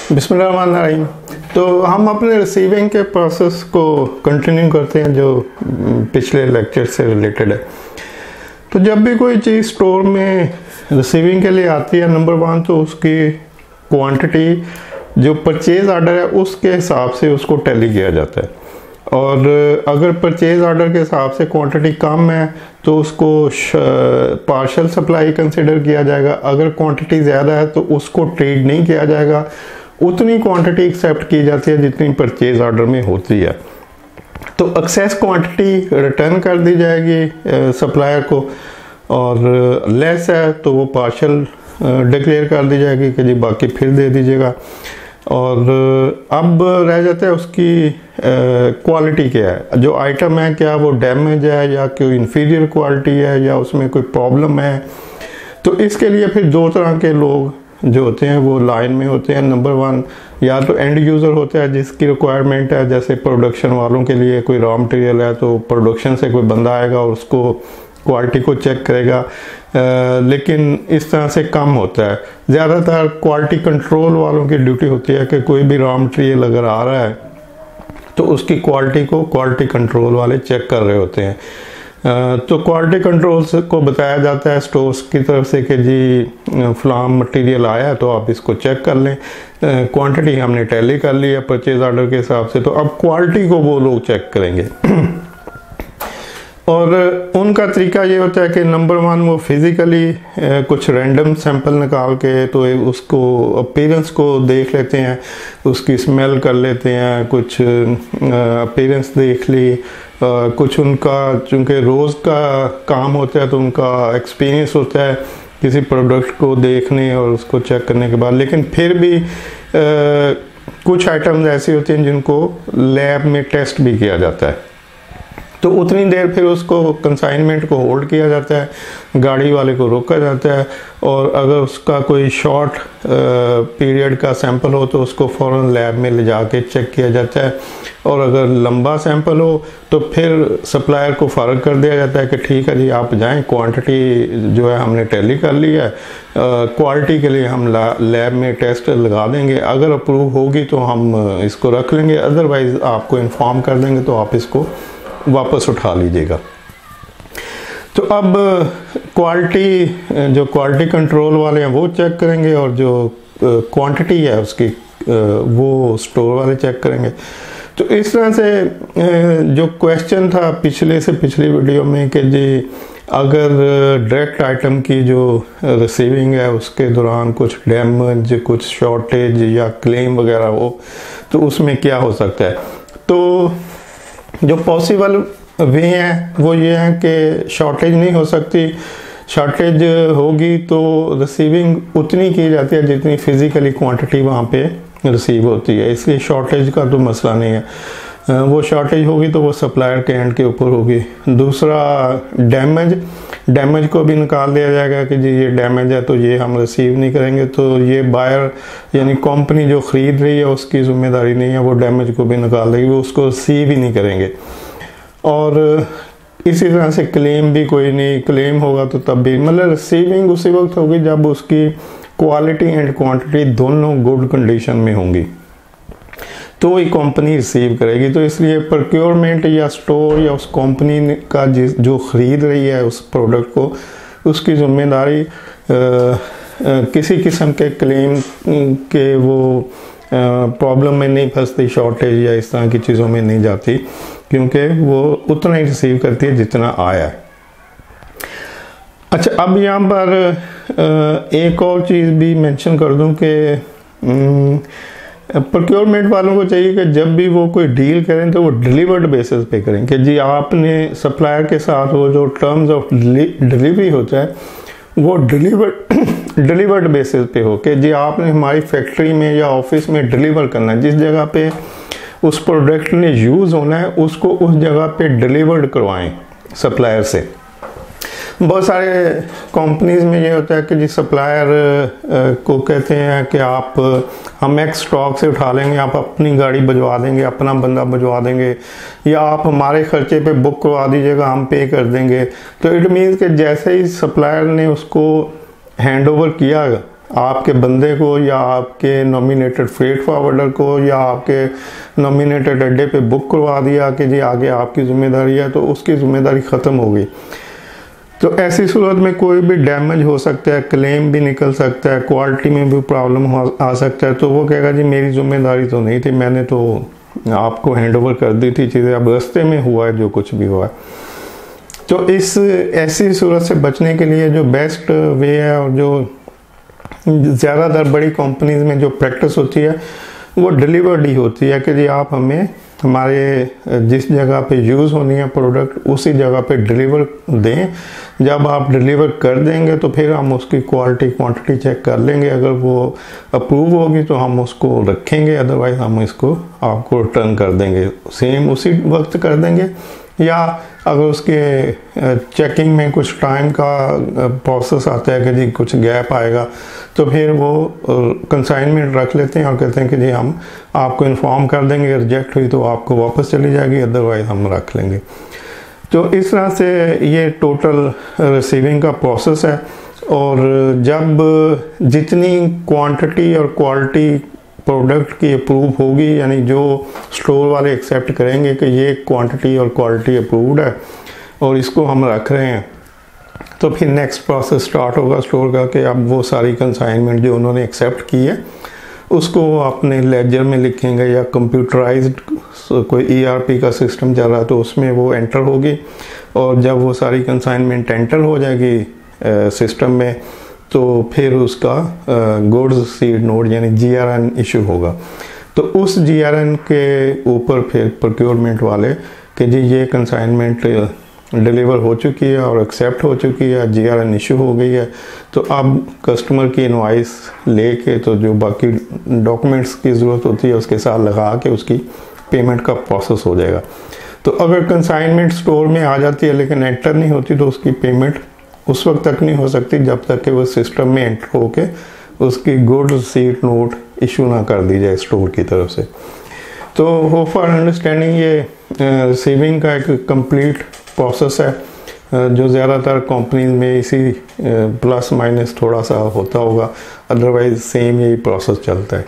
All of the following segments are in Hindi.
बिस्मिल्लाहिर्रहमानिर्रहीम। तो हम अपने रिसीविंग के प्रोसेस को कंटिन्यू करते हैं जो पिछले लेक्चर से रिलेटेड है। तो जब भी कोई चीज़ स्टोर में रिसीविंग के लिए आती है, नंबर वन तो उसकी क्वांटिटी जो परचेज़ आर्डर है उसके हिसाब से उसको टैली किया जाता है, और अगर परचेज़ आर्डर के हिसाब से क्वांटिटी कम है तो उसको पार्शल सप्लाई कंसिडर किया जाएगा। अगर क्वांटिटी ज़्यादा है तो उसको ट्रेड नहीं किया जाएगा, उतनी क्वांटिटी एक्सेप्ट की जाती है जितनी परचेज़ आर्डर में होती है। तो एक्सेस क्वांटिटी रिटर्न कर दी जाएगी सप्लायर को, और लेस है तो वो पार्शल डिक्लेयर कर दी जाएगी कि जी बाकी फिर दे दीजिएगा। और अब रह जाता है उसकी क्वालिटी क्या है, जो आइटम है क्या वो डैमेज है या कोई इन्फीरियर क्वालिटी है या उसमें कोई प्रॉब्लम है। तो इसके लिए फिर दो तरह के लोग जो होते हैं वो लाइन में होते हैं। नंबर वन, या तो एंड यूज़र होता है जिसकी रिक्वायरमेंट है, जैसे प्रोडक्शन वालों के लिए कोई रॉ मटेरियल है तो प्रोडक्शन से कोई बंदा आएगा और उसको क्वालिटी को चेक करेगा, लेकिन इस तरह से कम होता है। ज़्यादातर क्वालिटी कंट्रोल वालों की ड्यूटी होती है कि कोई भी रॉ मटेरियल अगर आ रहा है तो उसकी क्वालिटी को क्वालिटी कंट्रोल वाले चेक कर रहे होते हैं। तो क्वालिटी कंट्रोल को बताया जाता है स्टोर्स की तरफ से कि जी फलां मटेरियल आया है तो आप इसको चेक कर लें। क्वांटिटी हमने टैली कर ली है परचेज ऑर्डर के हिसाब से, तो अब क्वालिटी को वो लोग चेक करेंगे। और उनका तरीका ये होता है कि नंबर वन वो फिज़िकली कुछ रैंडम सैंपल निकाल के तो उसको अपीयरेंस को देख लेते हैं, उसकी स्मेल कर लेते हैं, कुछ अपीयरेंस देख ली, कुछ उनका चूँकि रोज़ का काम होता है तो उनका एक्सपीरियंस होता है किसी प्रोडक्ट को देखने और उसको चेक करने के बाद। लेकिन फिर भी कुछ आइटम्स ऐसी होती हैं जिनको लैब में टेस्ट भी किया जाता है, तो उतनी देर फिर उसको कंसाइनमेंट को होल्ड किया जाता है, गाड़ी वाले को रोका जाता है, और अगर उसका कोई शॉर्ट पीरियड का सैंपल हो तो उसको फ़ौरन लैब में ले जाके चेक किया जाता है, और अगर लंबा सैंपल हो तो फिर सप्लायर को फ़र्क कर दिया जाता है कि ठीक है जी आप जाएं, क्वांटिटी जो है हमने टैली कर ली है, क्वालिटी के लिए हम लैब में टेस्ट लगा देंगे, अगर अप्रूव होगी तो हम इसको रख लेंगे, अदरवाइज़ आपको इन्फॉर्म कर देंगे तो आप इसको वापस उठा लीजिएगा। तो अब क्वालिटी जो क्वालिटी कंट्रोल वाले हैं वो चेक करेंगे, और जो क्वांटिटी है उसकी वो स्टोर वाले चेक करेंगे। तो इस तरह से जो क्वेश्चन था पिछली वीडियो में कि जी अगर डायरेक्ट आइटम की जो रिसीविंग है उसके दौरान कुछ डैमेज, कुछ शॉर्टेज या क्लेम वगैरह हो तो उसमें क्या हो सकता है। तो जो पॉसिबल वे हैं वो ये हैं कि शॉर्टेज नहीं हो सकती, शॉर्टेज होगी तो रिसीविंग उतनी की जाती है जितनी फिज़िकली क्वांटिटी वहाँ पे रिसीव होती है, इसलिए शॉर्टेज का तो मसला नहीं है। वो शॉर्टेज होगी तो वो सप्लायर के एंड के ऊपर होगी। दूसरा डैमेज को भी निकाल दिया जाएगा कि जी ये डैमेज है तो ये हम रिसीव नहीं करेंगे, तो ये बायर यानी कंपनी जो ख़रीद रही है उसकी ज़िम्मेदारी नहीं है, वो डैमेज को भी निकाल देगी, वो उसको रिसीव ही नहीं करेंगे। और इसी तरह से क्लेम भी कोई नहीं, क्लेम होगा तो तब भी मतलब रिसीविंग उसी वक्त होगी जब उसकी क्वालिटी एंड क्वांटिटी दोनों गुड कंडीशन में होंगी तो वही कंपनी रिसीव करेगी। तो इसलिए प्रोक्योरमेंट या स्टोर या उस कंपनी का जो ख़रीद रही है उस प्रोडक्ट को, उसकी ज़िम्मेदारी किसी किस्म के क्लेम के वो प्रॉब्लम में नहीं फंसती, शॉर्टेज या इस तरह की चीज़ों में नहीं जाती, क्योंकि वो उतना ही रिसीव करती है जितना आया है। अच्छा, अब यहाँ पर एक और चीज़ भी मेंशन कर दूँ कि प्रोक्योरमेंट वालों को चाहिए कि जब भी वो कोई डील करें तो वो डिलीवर्ड बेसिस पे करें कि जी आपने सप्लायर के साथ वो जो टर्म्स ऑफ डिलीवरी होता है वो डिलीवर्ड बेसिस पे हो कि जी आपने हमारी फैक्ट्री में या ऑफिस में डिलीवर करना है, जिस जगह पे उस प्रोडक्ट ने यूज़ होना है उसको उस जगह पे डिलीवर्ड करवाएं सप्लायर से। बहुत सारे कंपनीज में ये होता है कि जी सप्लायर को कहते हैं कि आप हम एक्स स्टॉक से उठा लेंगे, आप अपनी गाड़ी भिजवा देंगे, अपना बंदा भिजवा देंगे, या आप हमारे खर्चे पे बुक करवा दीजिएगा, हम पे कर देंगे। तो इट मीन्स कि जैसे ही सप्लायर ने उसको हैंड ओवर किया आपके बंदे को या आपके नॉमिनेटेड फ्रेट फॉरवर्डर को या आपके नॉमिनेटेड अड्डे पे बुक करवा दिया कि जी आगे आपकी जिम्मेदारी है, तो उसकी जिम्मेदारी ख़त्म हो गई। तो ऐसी सूरत में कोई भी डैमेज हो सकता है, क्लेम भी निकल सकता है, क्वालिटी में भी प्रॉब्लम आ सकता है। तो वो कहेगा जी मेरी जिम्मेदारी तो नहीं थी, मैंने तो आपको हैंडओवर कर दी थी चीज़ें, अब रास्ते में हुआ है जो कुछ भी हुआ है। तो इस ऐसी सूरत से बचने के लिए जो बेस्ट वे है और जो ज़्यादातर बड़ी कंपनीज में जो प्रैक्टिस होती है वो डिलीवर्ड ही होती है कि जी आप हमें हमारे जिस जगह पे यूज़ होनी है प्रोडक्ट उसी जगह पे डिलीवर दें। जब आप डिलीवर कर देंगे तो फिर हम उसकी क्वालिटी क्वांटिटी चेक कर लेंगे, अगर वो अप्रूव होगी तो हम उसको रखेंगे, अदरवाइज हम इसको आपको रिटर्न कर देंगे, सेम उसी वक्त कर देंगे। या अगर उसके चेकिंग में कुछ टाइम का प्रोसेस आता है कि जी कुछ गैप आएगा, तो फिर वो कंसाइनमेंट रख लेते हैं और कहते हैं कि जी हम आपको इन्फॉर्म कर देंगे, रिजेक्ट हुई तो आपको वापस चली जाएगी, अदरवाइज हम रख लेंगे। तो इस तरह से ये टोटल रिसीविंग का प्रोसेस है। और जब जितनी क्वांटिटी और क्वालिटी प्रोडक्ट की अप्रूव होगी, यानी जो स्टोर वाले एक्सेप्ट करेंगे कि ये क्वांटिटी और क्वालिटी अप्रूव्ड है और इसको हम रख रहे हैं, तो फिर नेक्स्ट प्रोसेस स्टार्ट होगा स्टोर का कि अब वो सारी कंसाइनमेंट जो उन्होंने एक्सेप्ट की है उसको अपने लेजर में लिखेंगे, या कंप्यूटराइज्ड कोई ERP का सिस्टम चल रहा है तो उसमें वो एंटर होगी। और जब वो सारी कंसाइनमेंट एंटर हो जाएगी सिस्टम में, तो फिर उसका गुड्स रिसीव्ड नोट यानी GRN इशू होगा। तो उस GRN के ऊपर फिर प्रोक्योरमेंट वाले कि जी ये कंसाइनमेंट डिलीवर हो चुकी है और एक्सेप्ट हो चुकी है, GRN इशू हो गई है, तो अब कस्टमर की इनवॉइस लेके तो जो बाकी डॉक्यूमेंट्स की ज़रूरत होती है उसके साथ लगा के उसकी पेमेंट का प्रोसेस हो जाएगा। तो अगर कंसाइनमेंट स्टोर में आ जाती है लेकिन एंटर नहीं होती तो उसकी पेमेंट उस वक्त तक नहीं हो सकती जब तक कि वो सिस्टम में एंटर होके उसकी गुड्स रिसीट नोट इशू ना कर दी जाए स्टोर की तरफ से। तो होप फॉर अंडरस्टैंडिंग ये रिसीविंग का एक कंप्लीट प्रोसेस है जो ज़्यादातर कंपनीज में इसी प्लस माइनस थोड़ा सा होता होगा, अदरवाइज सेम यही प्रोसेस चलता है।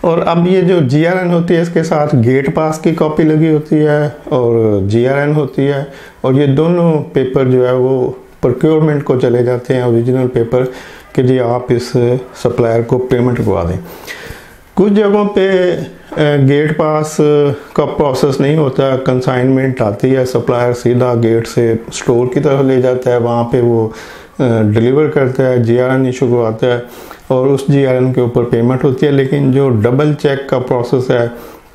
और अब ये जो GRN होती है इसके साथ गेट पास की कॉपी लगी होती है और GRN होती है, और ये दोनों पेपर जो है वो प्रोक्योरमेंट को चले जाते हैं, ओरिजिनल पेपर, कि जी आप इस सप्लायर को पेमेंट करवा दें। कुछ जगहों पे गेट पास का प्रोसेस नहीं होता, कंसाइनमेंट आती है, सप्लायर सीधा गेट से स्टोर की तरफ ले जाता है, वहाँ पे वो डिलीवर करता है, GRN इशू करवाता है और उस GRN के ऊपर पेमेंट होती है। लेकिन जो डबल चेक का प्रोसेस है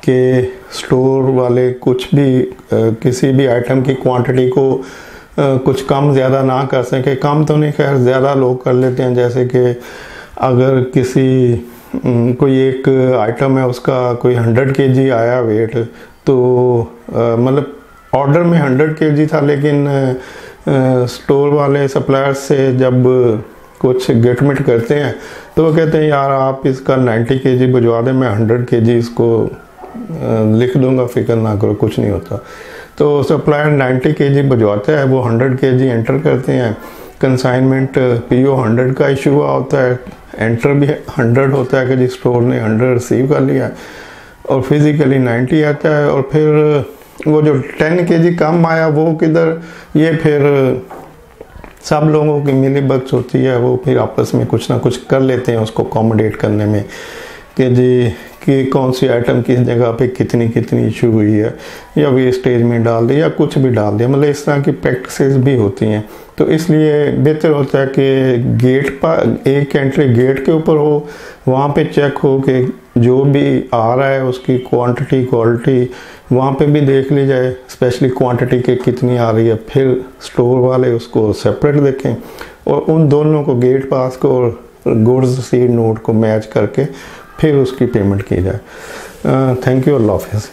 कि स्टोर वाले कुछ भी किसी भी आइटम की क्वांटिटी को कुछ कम ज़्यादा ना कर सके, कम तो नहीं खैर ज़्यादा लोग कर लेते हैं, जैसे कि अगर किसी कोई एक आइटम है उसका कोई 100 kg आया वेट, तो मतलब ऑर्डर में 100 kg था, लेकिन स्टोर वाले सप्लायर से जब कुछ गेटमेंट करते हैं तो वो कहते हैं यार आप इसका 90 kg भिजवा दें, मैं 100 kg इसको लिख दूंगा, फिक्र ना करो कुछ नहीं होता। तो सप्लायर 90 kg भिजवाता है, वो 100 kg एंटर करते हैं, कंसाइनमेंट PO 100 का इशू हुआ होता है, एंटर भी 100 होता है कि जी स्टोर ने 100 रिसीव कर लिया, और फिज़िकली 90 आता है। और फिर वो जो 10 kg कम आया वो किधर, ये फिर सब लोगों की मिली बख्श होती है, वो फिर आपस में कुछ ना कुछ कर लेते हैं उसको अकोमोडेट करने में कि जी कि कौन सी आइटम किस जगह पे कितनी कितनी इशू हुई है, या वेस्टेज में डाल दिया या कुछ भी डाल दिया, मतलब इस तरह की प्रैक्टिसेस भी होती हैं। तो इसलिए बेहतर होता है कि गेट पर एक एंट्री गेट के ऊपर हो, वहाँ पे चेक हो कि जो भी आ रहा है उसकी क्वांटिटी क्वालिटी वहाँ पे भी देख ली जाए, स्पेशली क्वांटिटी के कितनी आ रही है, फिर स्टोर वाले उसको सेपरेट देखें और उन दोनों को गेट पास को और गुड्स रिसीट नोट को मैच करके फिर उसकी पेमेंट की जाए। थैंक यू, अल्लाह हाफ़िज़।